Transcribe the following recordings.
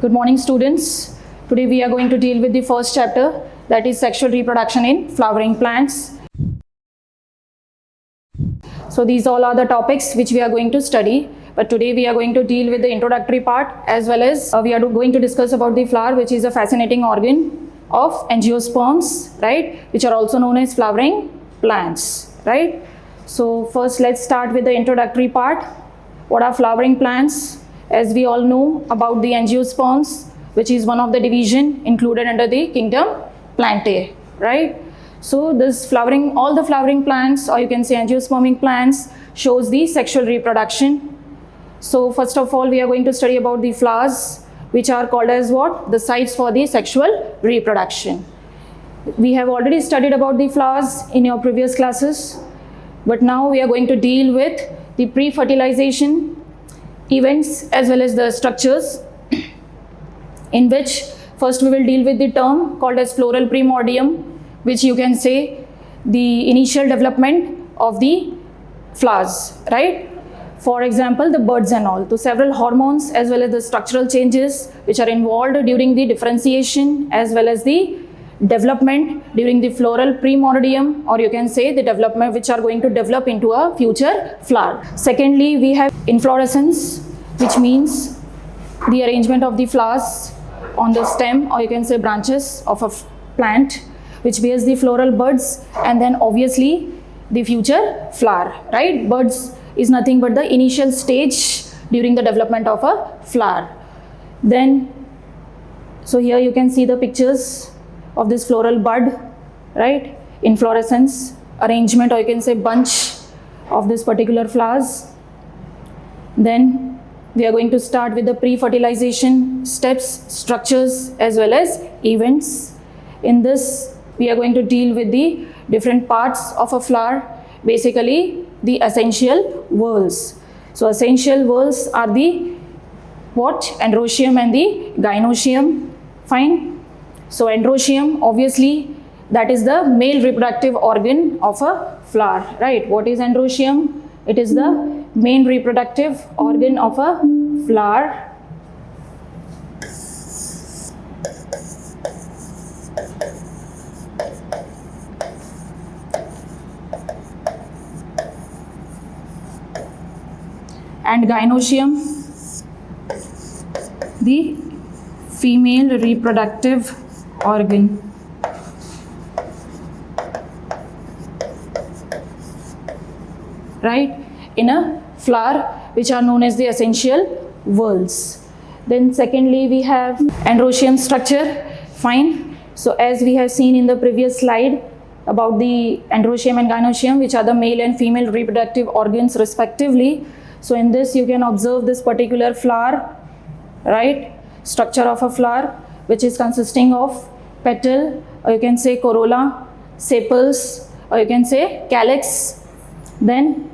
Good morning, students. Today we are going to deal with the first chapter, that is sexual reproduction in flowering plants. So these all are the topics which we are going to study, but today we are going to deal with the introductory part, as well as we are going to discuss about the flower, which is a fascinating organ of angiosperms, right, which are also known as flowering plants, right. So first let's start with the introductory part. What are flowering plants? As we all know about the angiosperms, which is one of the division included under the kingdom Plantae, right. So this flowering, all the flowering plants, or you can say angiospermic plants, shows the sexual reproduction. So first of all, we are going to study about the flowers, which are called as what? The sites for the sexual reproduction. We have already studied about the flowers in your previous classes, but now we are going to deal with the pre-fertilization events as well as the structures, in which first we will deal with the term called as floral primordium, which you can say the initial development of the flowers, right. For example, the buds and all. So several hormones as well as the structural changes which are involved during the differentiation as well as the development during the floral primordium, or you can say the development which are going to develop into a future flower. Secondly, we have inflorescence, which means the arrangement of the flowers on the stem, or you can say branches of a plant, which bears the floral buds and then obviously the future flower, right. Buds is nothing but the initial stage during the development of a flower. Then, so here you can see the pictures of this floral bud, right, inflorescence, arrangement, or you can say bunch of this particular flowers. Then we are going to start with the pre-fertilization steps, structures as well as events. In this we are going to deal with the different parts of a flower, basically the essential whorls. So essential whorls are the what? Androecium and the gynoecium. Fine. So androecium, obviously that is the male reproductive organ of a flower, right. What is androecium? It is the main reproductive organ of a flower. And gynoecium, the female reproductive organ. Right, in a flower, which are known as the essential whorls. Then secondly, we have androecium structure. Fine. So as we have seen in the previous slide about the androecium and gynoecium, which are the male and female reproductive organs respectively. So in this you can observe this particular flower, right, structure of a flower, which is consisting of petal, or you can say corolla, sepals, or you can say calyx. Then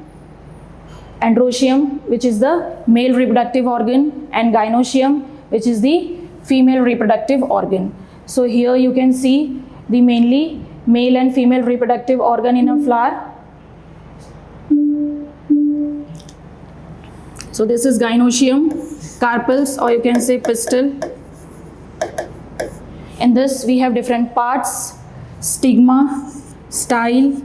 androecium, which is the male reproductive organ, and gynoecium, which is the female reproductive organ. So here you can see the mainly male and female reproductive organ in a flower. So this is gynoecium, carpels, or you can say pistil. In this we have different parts, stigma, style,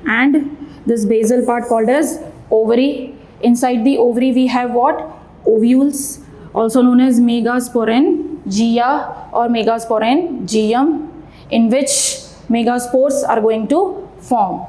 and this basal part called as ovary. Inside the ovary we have what? Ovules, also known as megasporangia or megasporangium, in which megaspores are going to form,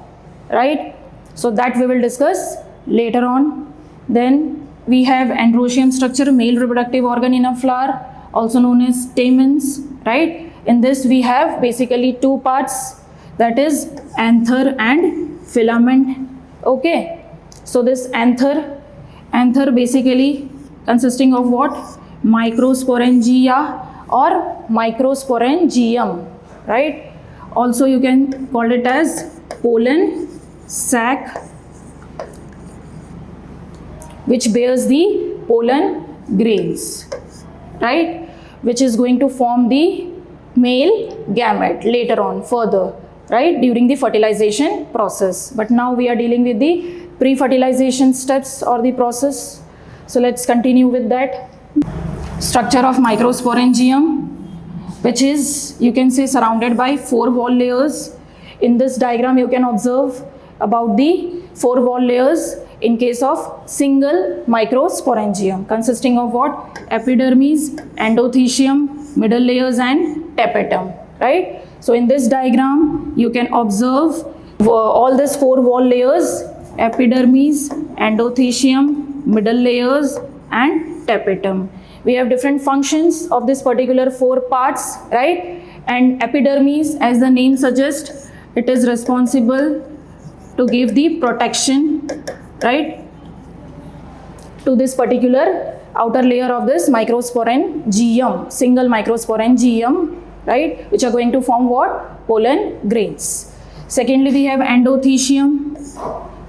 right. So that we will discuss later on. Then we have androecium structure, male reproductive organ in a flower, also known as stamens, right. In this we have basically two parts, that is anther and filament. Okay. So this anther basically consisting of what? Microsporangia or microsporangium, right. Also you can call it as pollen sac, which bears the pollen grains, right, which is going to form the male gamete later on further, right, during the fertilization process. But now we are dealing with the pre-fertilization steps or the process. So let's continue with that. Structure of microsporangium, which is, you can say, surrounded by 4 wall layers. In this diagram you can observe about the 4 wall layers in case of single microsporangium, consisting of what? Epidermis, endothecium, middle layers and tapetum, right? So in this diagram you can observe all these 4 wall layers: epidermis, endothecium, middle layers and tapetum. We have different functions of this particular 4 parts, right? And epidermis, as the name suggests, it is responsible to give the protection, right, to this particular outer layer of this microsporangium, single microsporangium, right, which are going to form what? Pollen grains. Secondly, we have endothecium.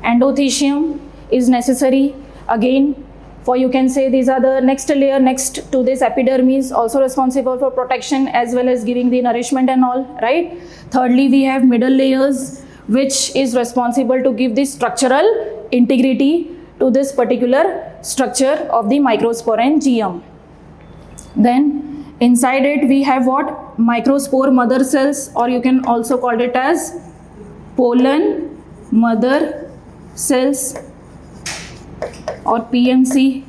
Endothecium is necessary again for, you can say, these are the next layer next to this epidermis, also responsible for protection as well as giving the nourishment and all, right? Thirdly, we have middle layers, which is responsible to give the structural integrity to this particular structure of the microsporangium. Then inside it we have what? Microspore mother cells, or you can also call it as pollen mother cells or PMC,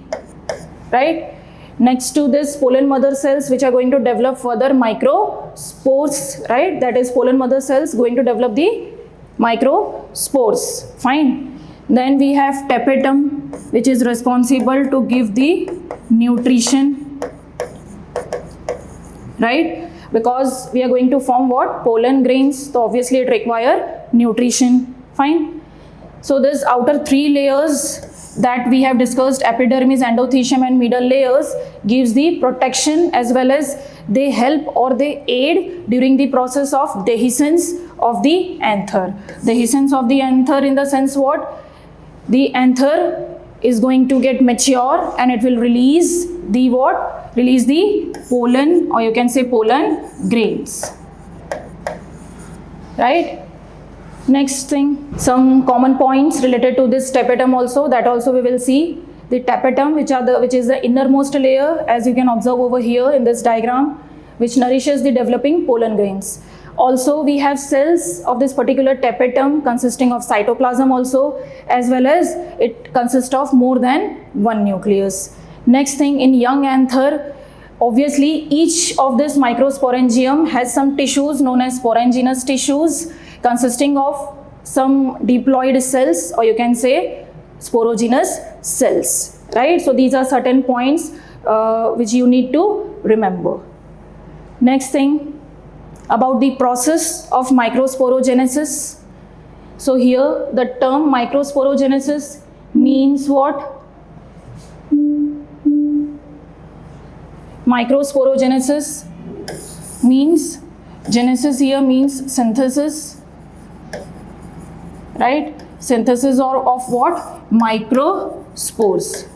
right? Next to this pollen mother cells, which are going to develop further microspores, right? That is, pollen mother cells going to develop the microspores. Fine. Then we have tapetum, which is responsible to give the nutrition, right? Because we are going to form what? Pollen grains, so obviously it require nutrition. Fine. So this outer 3 layers that we have discussed, epidermis, endothecium and middle layers, gives the protection as well as they help or they aid during the process of dehiscence of the anther. Dehiscence of the anther in the sense what? The anther is going to get mature and it will release the what? Release the pollen, or you can say pollen grains, right? Next thing, some common points related to this tapetum also, that also we will see. The tapetum, which is the innermost layer, as you can observe over here in this diagram, which nourishes the developing pollen grains. Also we have cells of this particular tapetum consisting of cytoplasm also, as well as it consists of more than 1 nucleus. Next thing, in young anther, obviously each of this microsporangium has some tissues known as sporanginousous tissues, consisting of some diploid cells, or you can say sporogenous cells, right? So these are certain points which you need to remember. Next thing, about the process of microsporogenesis. So here the term microsporogenesis means what? Microsporogenesis means, genesis here means synthesis, right? Synthesis of what? Microspores,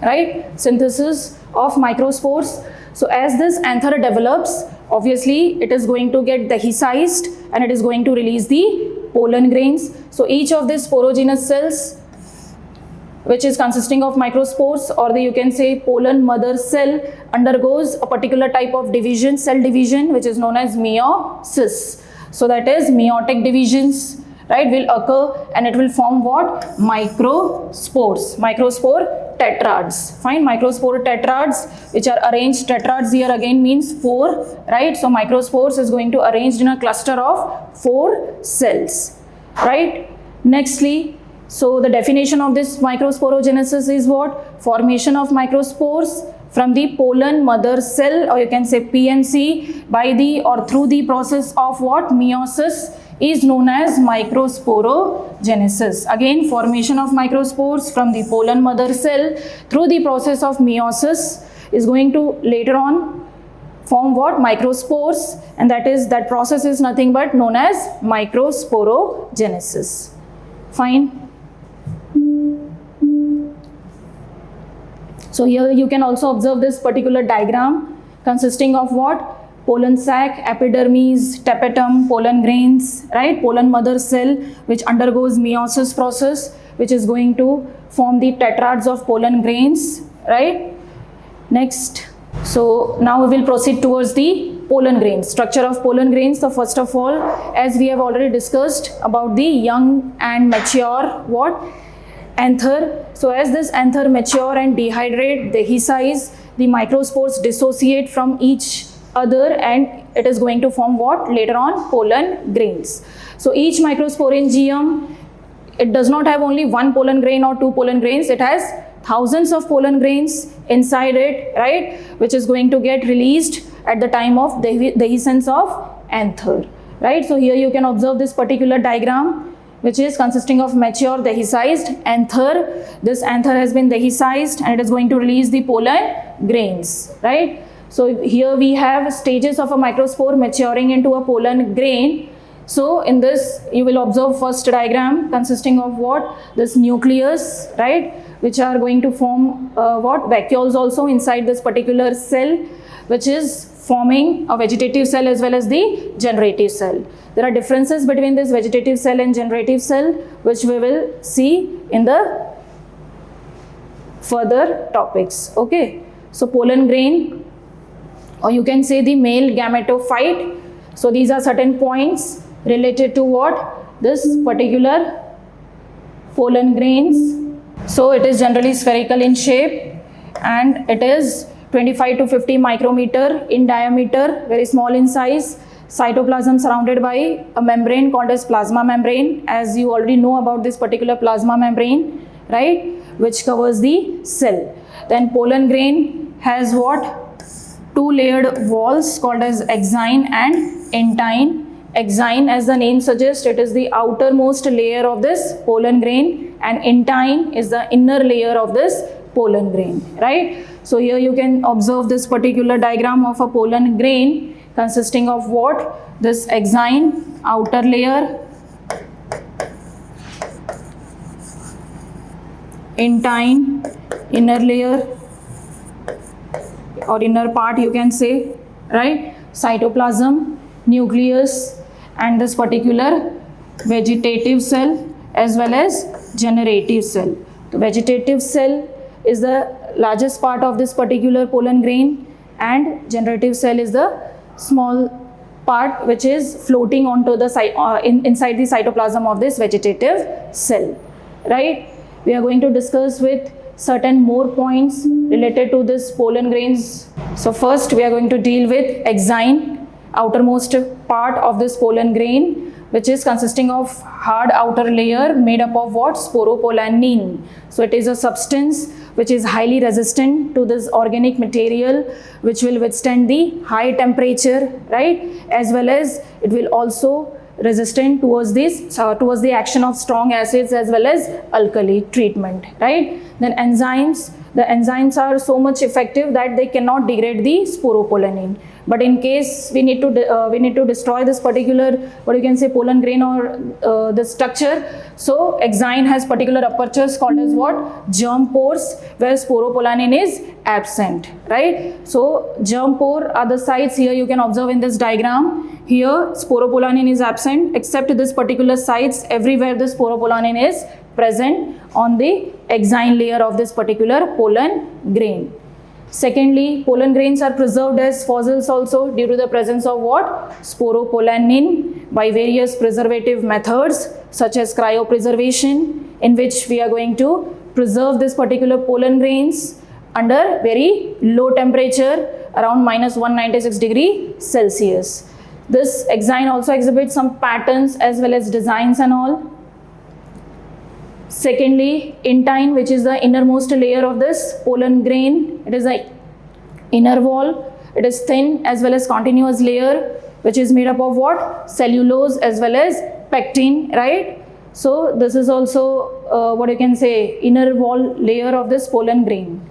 right? Synthesis of microspores. So as this anther develops, obviously it is going to get dehiscized and it is going to release the pollen grains. So each of these sporogenous cells, which is consisting of microspores, or you can say pollen mother cell, undergoes a particular type of division, cell division, which is known as meiosis. So that is, meiotic divisions, right, will occur and it will form what? Microspores, microspore tetrads. Fine, microspore tetrads, which are arranged, tetrads here again means 4, right? So microspores is going to arranged in a cluster of 4 cells, right? Nextly, so the definition of this microsporogenesis is what? Formation of microspores from the pollen mother cell, or you can say PMC, by the or through the process of what? Meiosis, is known as microsporogenesis. Again, formation of microspores from the pollen mother cell through the process of meiosis is going to later on form what? Microspores, and that process is nothing but known as microsporogenesis. Fine. So here you can also observe this particular diagram consisting of what? Pollen sac, epidermis, tapetum, pollen grains, right? Pollen mother cell, which undergoes meiosis process, which is going to form the tetrads of pollen grains, right? Next, so now we will proceed towards the pollen grains. Structure of pollen grains. So first of all, as we have already discussed about the young and mature what? Anther. So as this anther mature and dehydrate, dehiscize, the microspores dissociate from each other and it is going to form what? Later on, pollen grains. So each microsporangium, it does not have only one pollen grain or two pollen grains, it has thousands of pollen grains inside it, right, which is going to get released at the time of dehiscence of anther, right. So here you can observe this particular diagram, which is consisting of mature dehiscized anther. This anther has been dehiscized and it is going to release the pollen grains, right. So here we have stages of a microspore maturing into a pollen grain. So in this you will observe first diagram consisting of what? This nucleus, right, which are going to form what? Vacuoles also inside this particular cell, which is forming a vegetative cell as well as the generative cell. There are differences between this vegetative cell and generative cell, which we will see in the further topics. Okay, so pollen grain, or you can say the male gametophyte. So these are certain points related to what? This particular pollen grains. So it is generally spherical in shape and it is 25 to 50 micrometer in diameter, very small in size. Cytoplasm surrounded by a membrane called as plasma membrane, as you already know about this particular plasma membrane, right, which covers the cell. Then pollen grain has what? Two layered walls called as exine and entine. Exine, as the name suggests, it is the outermost layer of this pollen grain, and entine is the inner layer of this pollen grain, right. So here you can observe this particular diagram of a pollen grain consisting of what? This exine, outer layer, entine, inner layer or inner part you can say, right, cytoplasm, nucleus, and this particular vegetative cell as well as generative cell. The vegetative cell is the largest part of this particular pollen grain and generative cell is the small part which is floating onto the inside the cytoplasm of this vegetative cell, right. We are going to discuss with certain more points related to this pollen grains. So first we are going to deal with exine, outermost part of this pollen grain, which is consisting of hard outer layer made up of what? Sporopollenin. So it is a substance which is highly resistant to this organic material, which will withstand the high temperature, right, as well as it will also resistant towards this towards the action of strong acids as well as alkali treatment, right. Then enzymes, the enzymes are so much effective that they cannot degrade the sporopollenin, but in case we need to destroy this particular, what you can say, pollen grain or the structure, so exine has particular apertures called as what? Germ pores, where sporopollenin is absent, right. So germ pore are the sites here you can observe in this diagram. Here sporopollenin is absent except this particular sites. Everywhere the sporopollenin is present on the exine layer of this particular pollen grain. Secondly, pollen grains are preserved as fossils also due to the presence of what? Sporopollenin by various preservative methods such as cryopreservation, in which we are going to preserve this particular pollen grains under very low temperature around minus 196 degree Celsius. This exine also exhibits some patterns as well as designs and all. Secondly, entine, which is the innermost layer of this pollen grain. It is the inner wall. It is thin as well as continuous layer, which is made up of what? Cellulose as well as pectin, right? So this is also what you can say, inner wall layer of this pollen grain.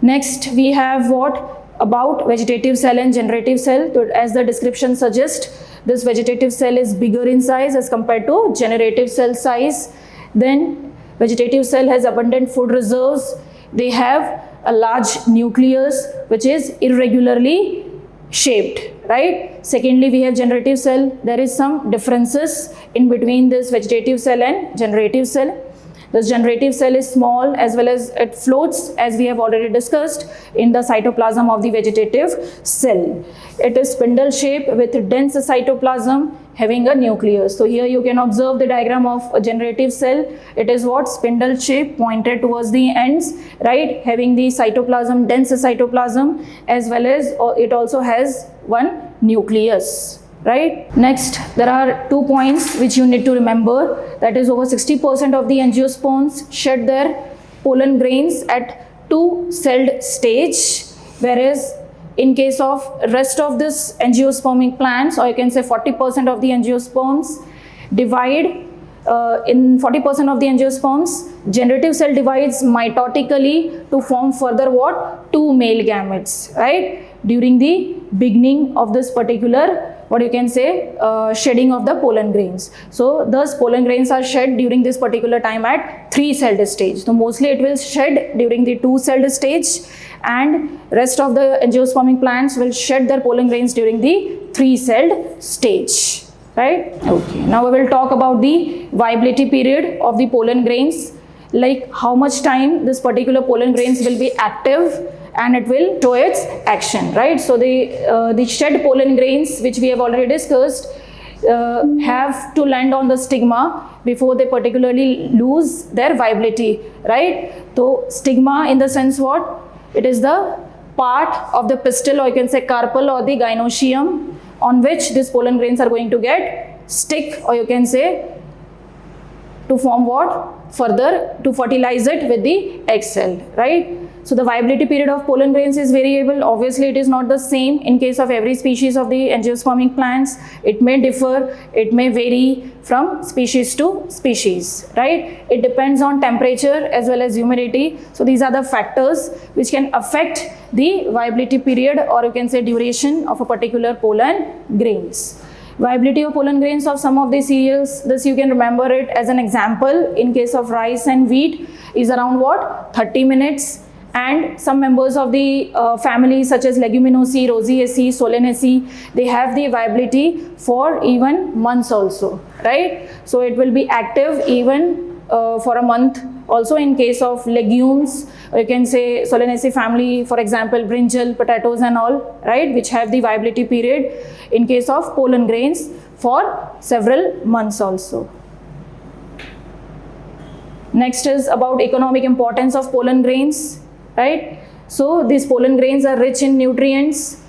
Next we have what? About vegetative cell and generative cell. So as the description suggests, this vegetative cell is bigger in size as compared to generative cell size. Then vegetative cell has abundant food reserves. They have a large nucleus which is irregularly shaped, right? Secondly, we have generative cell. There is some differences in between this vegetative cell and generative cell. This generative cell is small as well as it floats, as we have already discussed, in the cytoplasm of the vegetative cell. It is spindle shaped with dense cytoplasm having a nucleus. So here you can observe the diagram of a generative cell. It is what? Spindle shape, pointed towards the ends, right? Having the cytoplasm, dense cytoplasm, as well as it also has one nucleus. Right. Next, there are 2 points which you need to remember. That is, over 60% of the angiosperms shed their pollen grains at 2-celled stage, whereas in case of rest of this angiospermic plants, or you can say 40% of the angiosperms divide in 40% of the angiosperms, generative cell divides mitotically to form further what? 2 male gametes, right? During the beginning of this particular, what you can say, shedding of the pollen grains. So thus pollen grains are shed during this particular time at 3-celled stage. So mostly it will shed during the 2-celled stage, and rest of the angiospermic plants will shed their pollen grains during the 3-celled stage. Right? Okay. Now we will talk about the viability period of the pollen grains, like how much time this particular pollen grains will be active and it will show its action, right? So the shed pollen grains, which we have already discussed, have to land on the stigma before they particularly lose their viability, right? So stigma, in the sense what? It is the part of the pistil, or you can say carpel or the gynoecium, on which these pollen grains are going to get stick, or you can say to form what? Further to fertilize it with the egg cell, right? So the viability period of pollen grains is variable. Obviously, it is not the same in case of every species of the angiospermic plants. It may differ, it may vary from species to species, right? It depends on temperature as well as humidity. So these are the factors which can affect the viability period, or you can say duration, of a particular pollen grains. Viability of pollen grains of some of the cereals, this you can remember it as an example. In case of rice and wheat is around what? 30 minutes. And some members of the family such as Leguminosae, Rosaceae, Solanaceae, they have the viability for even months also, right? So it will be active even for a month. Also in case of legumes, or you can say Solanaceae family, for example, brinjal, potatoes and all, right, which have the viability period in case of pollen grains for several months also. Next is about economic importance of pollen grains, right? So these pollen grains are rich in nutrients.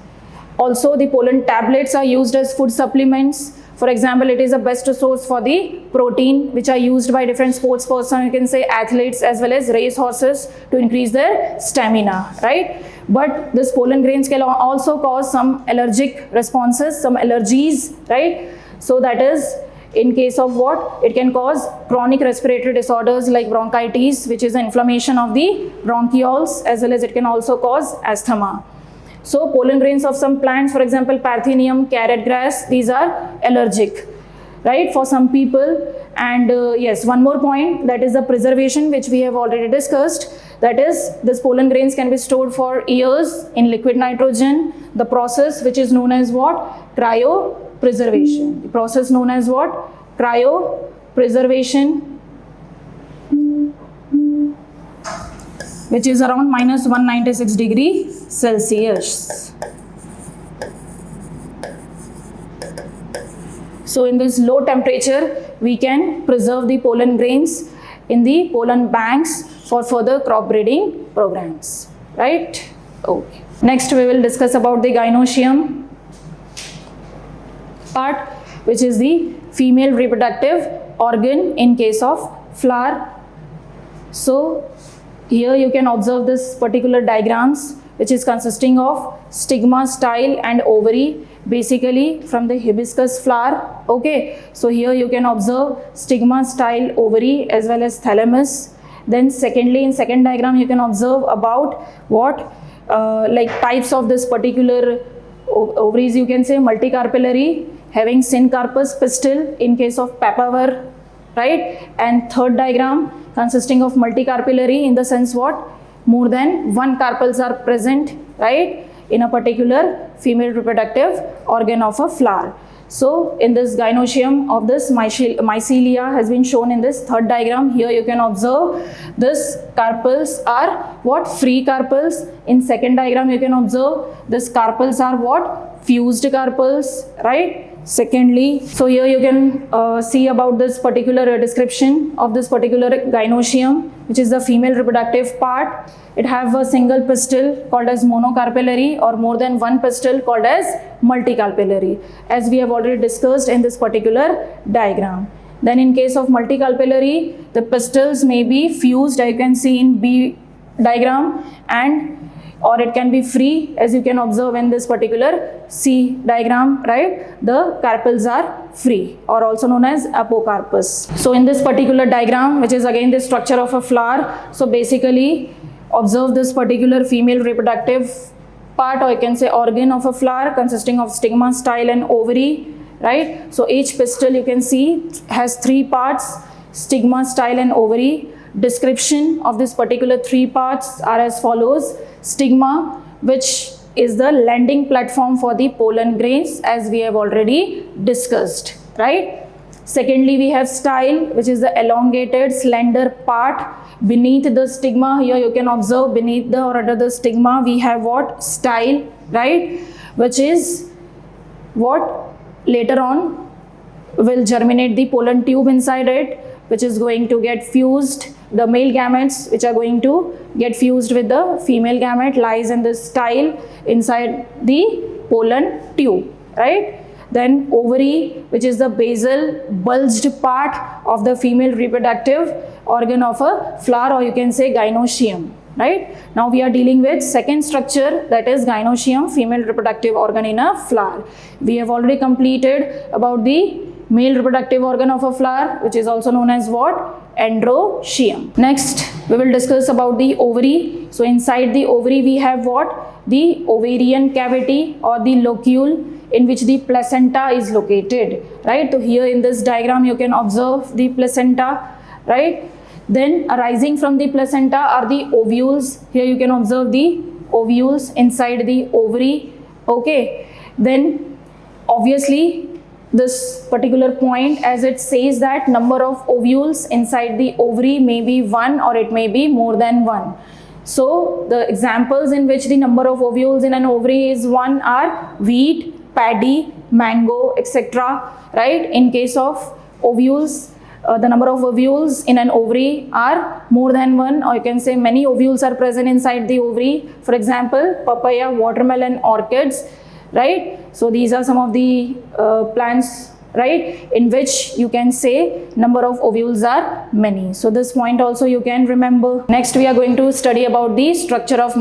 Also the pollen tablets are used as food supplements. For example, it is the best source for the protein, which are used by different sports persons, you can say athletes as well as race horses, to increase their stamina, right? But this pollen grains can also cause some allergic responses, some allergies, right? So that is in case of what? It can cause chronic respiratory disorders like bronchitis, which is an inflammation of the bronchioles, as well as it can also cause asthma. So pollen grains of some plants, for example, Parthenium, carrot grass, these are allergic, right, for some people. And yes, one more point, that is the preservation, which we have already discussed. That is, this pollen grains can be stored for years in liquid nitrogen. The process, which is known as what? Cryopreservation. The process known as what? Cryopreservation, which is around minus 196 degrees Celsius. So in this low temperature, we can preserve the pollen grains in the pollen banks for further crop breeding programs, right? Okay. Next, we will discuss about the gynoecium part, which is the female reproductive organ in case of flower. So here you can observe this particular diagrams, which is consisting of stigma, style and ovary, basically from the hibiscus flower. Okay, so here you can observe stigma, style, ovary as well as thalamus. Then secondly, in second diagram you can observe about what like types of this particular ovaries, you can say multicarpellary, having syncarpous pistil in case of papaver, right? And third diagram consisting of multicarpellary in the sense what? More than one carpels are present, right, in a particular female reproductive organ of a flower. So in this gynoecium of this mycelia has been shown in this third diagram. Here you can observe this carpels are what? Free carpels. In second diagram you can observe this carpels are what? Fused carpels, right? Secondly, so here you can see about this particular description of this particular gynoecium, which is the female reproductive part. It have a single pistil called as monocarpellary, or more than one pistil called as multicarpellary, as we have already discussed in this particular diagram. Then in case of multicarpellary, the pistils may be fused, as you can see in B diagram, and or it can be free, as you can observe in this particular C diagram, right? The carpels are free, or also known as apocarpus. So in this particular diagram, which is again the structure of a flower, so basically observe this particular female reproductive part, or you can say organ of a flower, consisting of stigma, style and ovary, right? So each pistil you can see has three parts: stigma, style and ovary. Description of this particular three parts are as follows: stigma, which is the landing platform for the pollen grains, as we have already discussed, right? Secondly, we have style, which is the elongated slender part beneath the stigma. Here you can observe beneath the or under the stigma we have what? Style, right? Which is what later on will germinate the pollen tube inside it, which is going to get fused. The male gametes which are going to get fused with the female gamete lies in this style inside the pollen tube, right? Then ovary, which is the basal bulged part of the female reproductive organ of a flower, or you can say gynoecium, right? Now we are dealing with second structure, that is gynoecium, female reproductive organ in a flower. We have already completed about the male reproductive organ of a flower, which is also known as what? Androecium. Next, we will discuss about the ovary. So inside the ovary we have what? The ovarian cavity, or the locule in which the placenta is located, right? So here in this diagram you can observe the placenta, right? Then arising from the placenta are the ovules. Here you can observe the ovules inside the ovary, okay? Then obviously this particular point, as it says that number of ovules inside the ovary may be one, or it may be more than one. So the examples in which the number of ovules in an ovary is one are wheat, paddy, mango, etc., right? In case of ovules, the number of ovules in an ovary are more than one, or you can say many ovules are present inside the ovary. For example, papaya, watermelon, orchids, right? So these are some of the plants, right, in which you can say number of ovules are many. So this point also you can remember. Next we are going to study about the structure of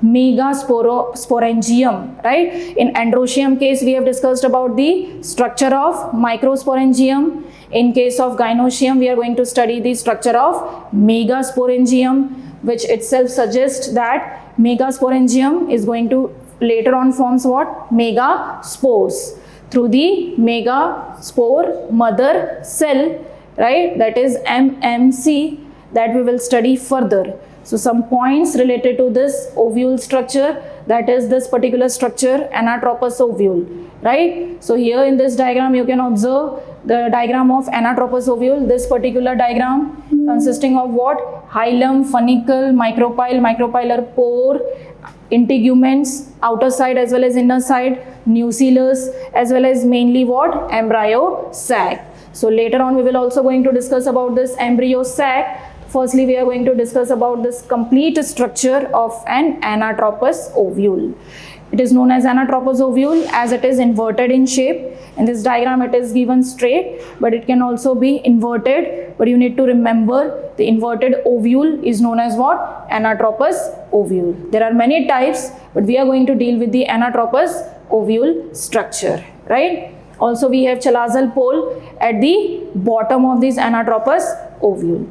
megasporangium, right? In Androecium case we have discussed about the structure of microsporangium. In case of gynoecium we are going to study the structure of megasporangium, which itself suggests that megasporangium is going to later on forms what? Megaspores through the megaspore mother cell, right? That is MMC, that we will study further. So some points related to this ovule structure, that is this particular structure, anatropous ovule, right? So here in this diagram you can observe the diagram of anatropous ovule. This particular diagram consisting of what? Hilum, funicle, micropyle, micropylar pore, integuments, outer side as well as inner side, nucellus, as well as mainly what? Embryo sac. So later on we will also going to discuss about this embryo sac. Firstly, we are going to discuss about this complete structure of an anatropous ovule. It is known as anatropous ovule as it is inverted in shape. In this diagram it is given straight, but it can also be inverted. But you need to remember the inverted ovule is known as what? Anatropous ovule. There are many types, but we are going to deal with the anatropous ovule structure, right? Also we have chalazal pole at the bottom of this anatropous ovule.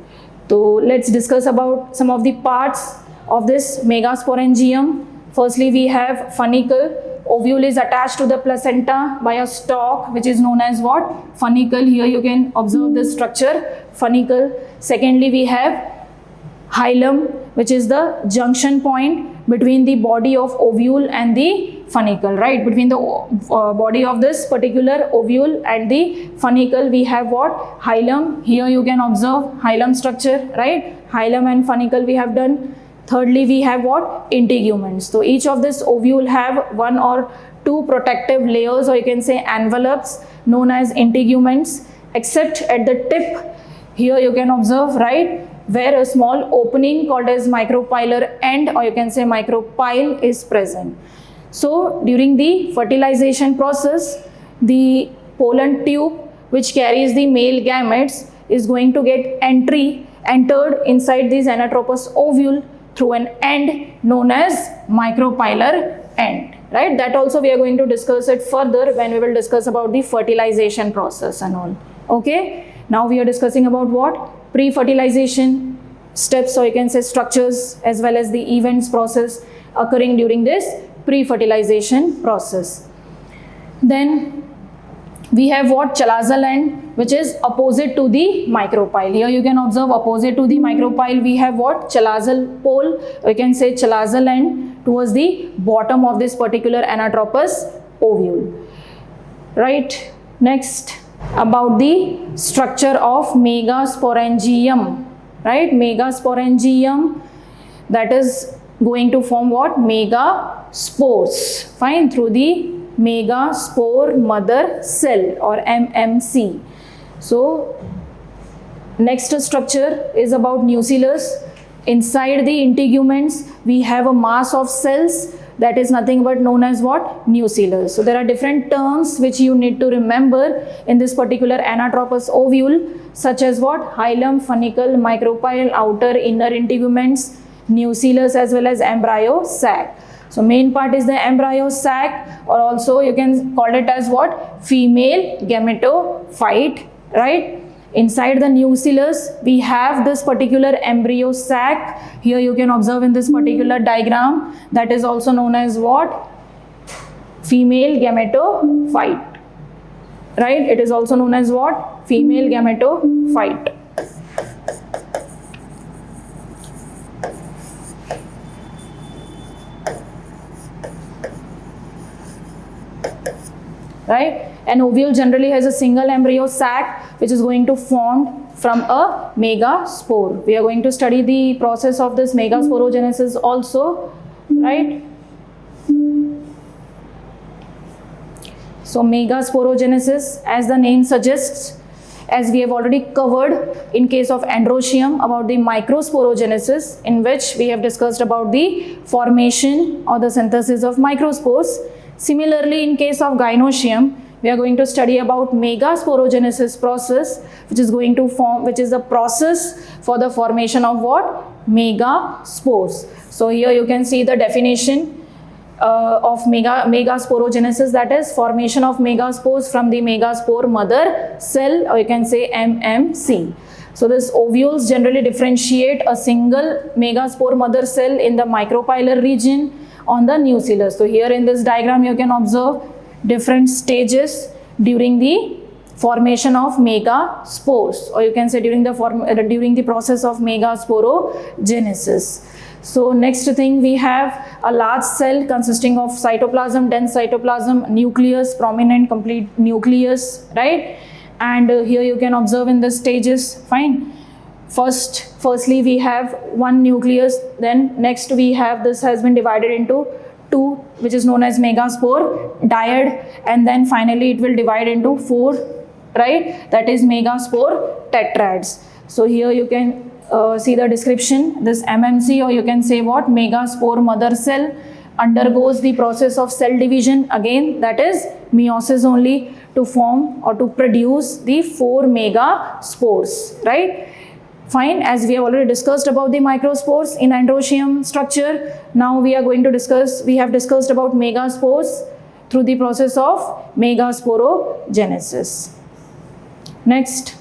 So let's discuss about some of the parts of this megasporangium. Firstly, we have funicle. Ovule is attached to the placenta by a stalk, which is known as what? Funicle. Here you can observe this structure, funicle. Secondly, we have hilum, which is the junction point between the body of ovule and the funicle, right? Between the body of this particular ovule and the funicle, we have what? Hilum. Here you can observe hilum structure, right? Hilum and funicle we have done. Thirdly, we have what? Integuments. So each of this ovule have one or two protective layers, or you can say envelopes, known as integuments, except at the tip. Here you can observe, right, where a small opening called as micropylar end, or you can say micropyle, is present. So during the fertilization process, the pollen tube which carries the male gametes is going to get entered inside this anatropous ovule through an end known as micropylar end, right? That also we are going to discuss it further when we will discuss about the fertilization process and all. Okay, now we are discussing about what? Pre-fertilization steps, or you can say structures, as well as the events process occurring during this pre-fertilization process. Then we have what? Chalazal end, which is opposite to the micropyle. Here you can observe opposite to the micropyle we have what? Chalazal pole, or you can say chalazal end towards the bottom of this particular anatropous ovule, right? Next, about the structure of megasporangium, right? Megasporangium, that is going to form what? Megaspores, fine, through the megaspore mother cell, or MMC. So next structure is about nucellus. Inside the integuments we have a mass of cells that is nothing but known as what? Nucellus. So there are different terms which you need to remember in this particular anatropous ovule, such as what? Hilum, funicle, micropyle, outer, inner integuments, nucellus, as well as embryo sac. So main part is the embryo sac, or also you can call it as what? Female gametophyte, right? Inside the nucellus we have this particular embryo sac. Here you can observe in this particular diagram, that is also known as what? Female gametophyte, right? It is also known as what? Female gametophyte. Right? An ovule generally has a single embryo sac which is going to form from a megaspore. We are going to study the process of this megasporogenesis also, right? So megasporogenesis, as the name suggests, as we have already covered in case of androecium about the microsporogenesis, in which we have discussed about the formation or the synthesis of microspores. Similarly, in case of gynoecium, we are going to study about megasporogenesis process, which is going to form, which is the process for the formation of what? Megaspores. So here you can see the definition of megasporogenesis, that is formation of megaspores from the megaspore mother cell, or you can say MMC. So this ovules generally differentiate a single megaspore mother cell in the micropylar region on the nucellus. So here in this diagram you can observe different stages during the formation of megaspores, or you can say during the process of megasporogenesis. So next thing, we have a large cell consisting of cytoplasm, dense cytoplasm, nucleus, prominent complete nucleus, right? And here you can observe in the stages, fine. Firstly we have one nucleus, then next we have, this has been divided into two, which is known as megaspore dyad, and then finally it will divide into four, right? That is megaspore tetrads. So here you can see the description. This MMC, or you can say what? Megaspore mother cell, undergoes the process of cell division, again that is meiosis only, to form or to produce the 4 megaspores, right? Fine, as we have already discussed about the microspores in androecium structure, now we are going to discuss, we have discussed about megaspores through the process of megasporogenesis. Next,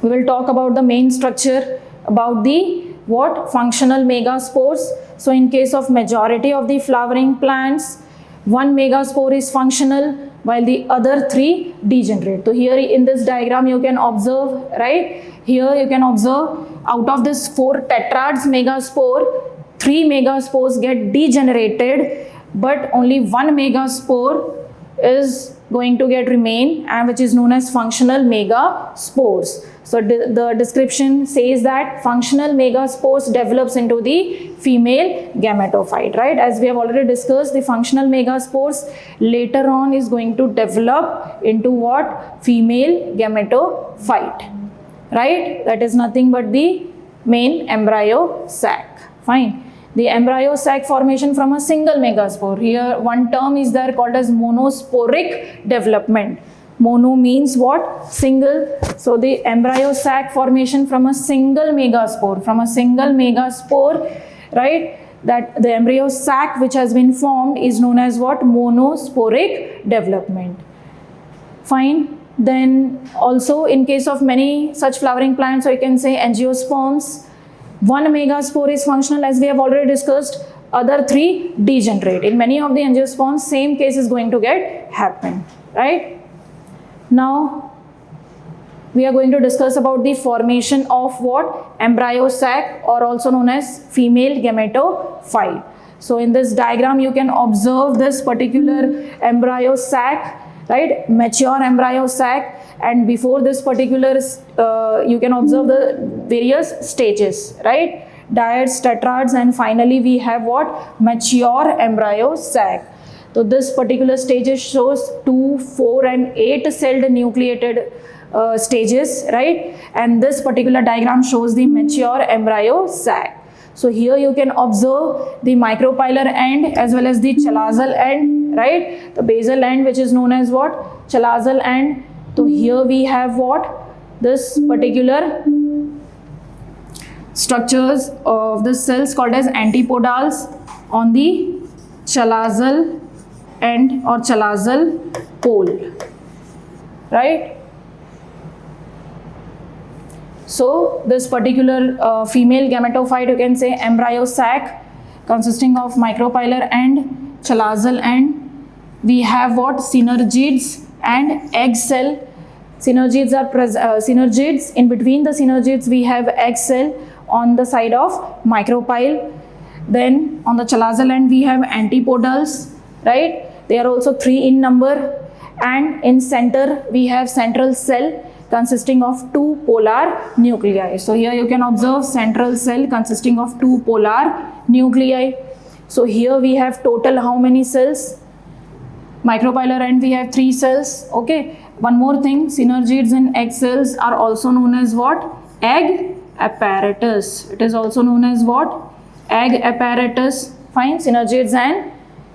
we will talk about the main structure, about the what? Functional megaspores. So in case of majority of the flowering plants, one megaspore is functional while the other 3 degenerate. So here in this diagram you can observe, right? Here you can observe, out of this 4 tetrads megaspore, 3 megaspores get degenerated but only one megaspore is going to get remain, and which is known as functional megaspores. So the description says that functional megaspores develops into the female gametophyte, right? As we have already discussed, the functional megaspores later on is going to develop into what? Female gametophyte, right? That is nothing but the main embryo sac. Fine. The embryo sac formation from a single megaspore. Here one term is there called as monosporic development. Mono means what? Single. So the embryo sac formation from a single megaspore. Right? That the embryo sac which has been formed is known as what? Monosporic development. Fine. Then also in case of many such flowering plants, or you can say angiosperms, one megaspore is functional, as we have already discussed. Other three degenerate. In many of the angiosperms, same case is going to get happen, right? Now we are going to discuss about the formation of what? Embryo sac, or also known as female gametophyte. So in this diagram you can observe this particular embryo sac, right? Mature embryo sac, and before this particular you can observe the various stages, right? Dyads, tetrads, and finally we have what? Mature embryo sac. So this particular stages shows 2, 4 and 8 celled nucleated stages, right? And this particular diagram shows the mature embryo sac. So here you can observe the micropylar end as well as the chalazal end, right? The basal end, which is known as what? Chalazal end. So here we have what? This particular structures of the cells called as antipodals on the chalazal end or chalazal pole, right? So this particular female gametophyte, you can say embryo sac consisting of micropylar end, chalazal end. We have what? Synergids and egg cell. Synergids are synergids. In between the synergids we have egg cell on the side of micropyle. Then on the chalazal end we have antipodals, right? They are also 3 in number, and in center we have central cell consisting of 2 polar nuclei. So here you can observe central cell consisting of 2 polar nuclei. So here we have total how many cells? Micropylar end we have 3 cells. Okay. One more thing, synergids and egg cells are also known as what? Egg apparatus. It is also known as what? Egg apparatus. Fine. Synergids and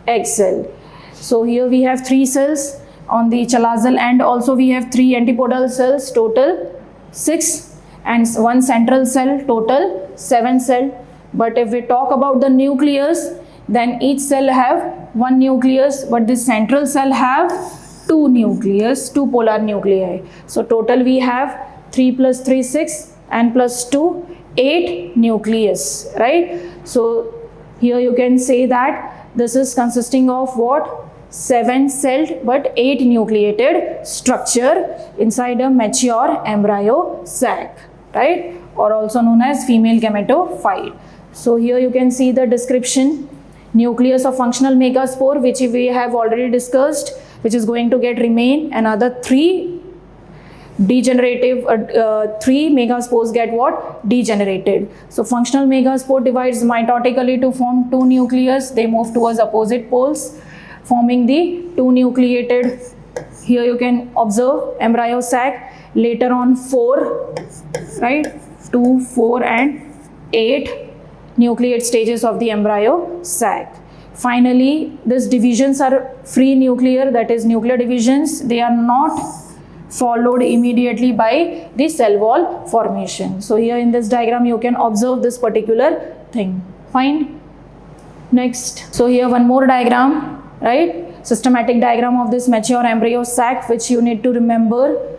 egg cell. So here we have 3 cells. On the chalazal end also we have 3 antipodal cells, total 6, and 1 central cell, total 7 cell. But if we talk about the nucleus, then each cell have 1 nucleus, but this central cell have 2 nucleus, 2 polar nuclei. So total we have 3 plus 3, 6, and plus 2, 8 nucleus, right? So here you can say that this is consisting of what? 7 celled but 8 nucleated structure inside a mature embryo sac, right? Or also known as female gametophyte. So here you can see the description. Nucleus of functional megaspore, which we have already discussed, which is going to get remain. Another 3 degenerative 3 megaspores get what? Degenerated. So functional megaspore divides mitotically to form 2 nucleus. They move towards opposite poles, forming the 2 nucleated. Here you can observe embryo sac. Later on 4, right? 2, 4 and 8 nucleate stages of the embryo sac. Finally, these divisions are free nuclear, that is nuclear divisions. They are not followed immediately by the cell wall formation. So here in this diagram you can observe this particular thing. Fine. Next, so here one more diagram, right? Systematic diagram of this mature embryo sac, which you need to remember.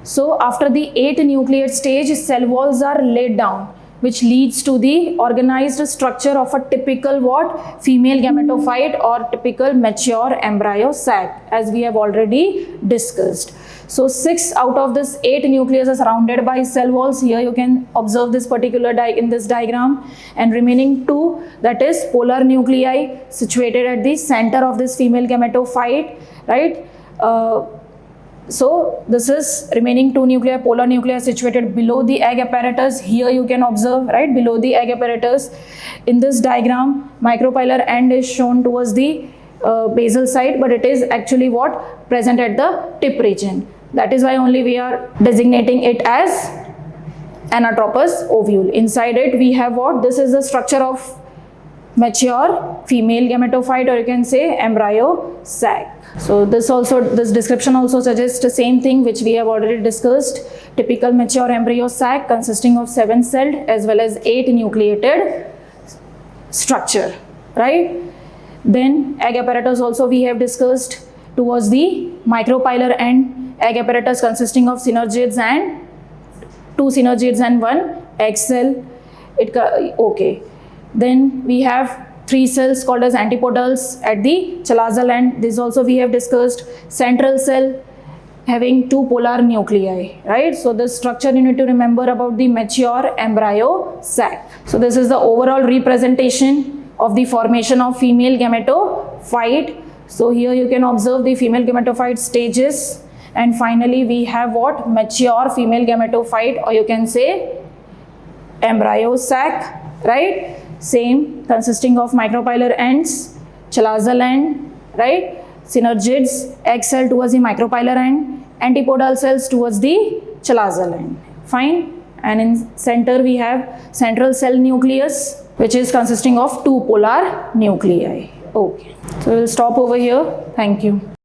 So after the 8 nucleate stage, cell walls are laid down, which leads to the organized structure of a typical what? Female gametophyte or typical mature embryo sac, as we have already discussed. So 6 out of this 8 nucleus are surrounded by cell walls. Here you can observe this particular in this diagram, and remaining 2, that is polar nuclei situated at the center of this female gametophyte, right? So this is remaining 2 nuclei, polar nuclei situated below the egg apparatus. Here you can observe, right, below the egg apparatus. In this diagram, micropylar end is shown towards the basal side, but it is actually what? Present at the tip region. That is why only we are designating it as anatropous ovule. Inside it we have what? This is the structure of mature female gametophyte, or you can say embryo sac. So this description also suggests the same thing which we have already discussed. Typical mature embryo sac consisting of 7-celled as well as 8 nucleated structure, right? Then egg apparatus also we have discussed. Towards the micropylar end, egg apparatus consisting of synergids and 2 synergids and 1 egg cell. Okay. Then we have 3 cells called as antipodals at the chalazal end. This also we have discussed. Central cell having 2 polar nuclei, right? So the structure you need to remember about the mature embryo sac. So this is the overall representation of the formation of female gametophyte. So here you can observe the female gametophyte stages, and finally we have what? Mature female gametophyte, or you can say embryo sac, right? Same, consisting of micropylar ends, chalazal end, right? Synergids, egg cell towards the micropylar end, antipodal cells towards the chalazal end. Fine. And in center we have central cell nucleus, which is consisting of 2 polar nuclei. Okay. So we'll stop over here. Thank you.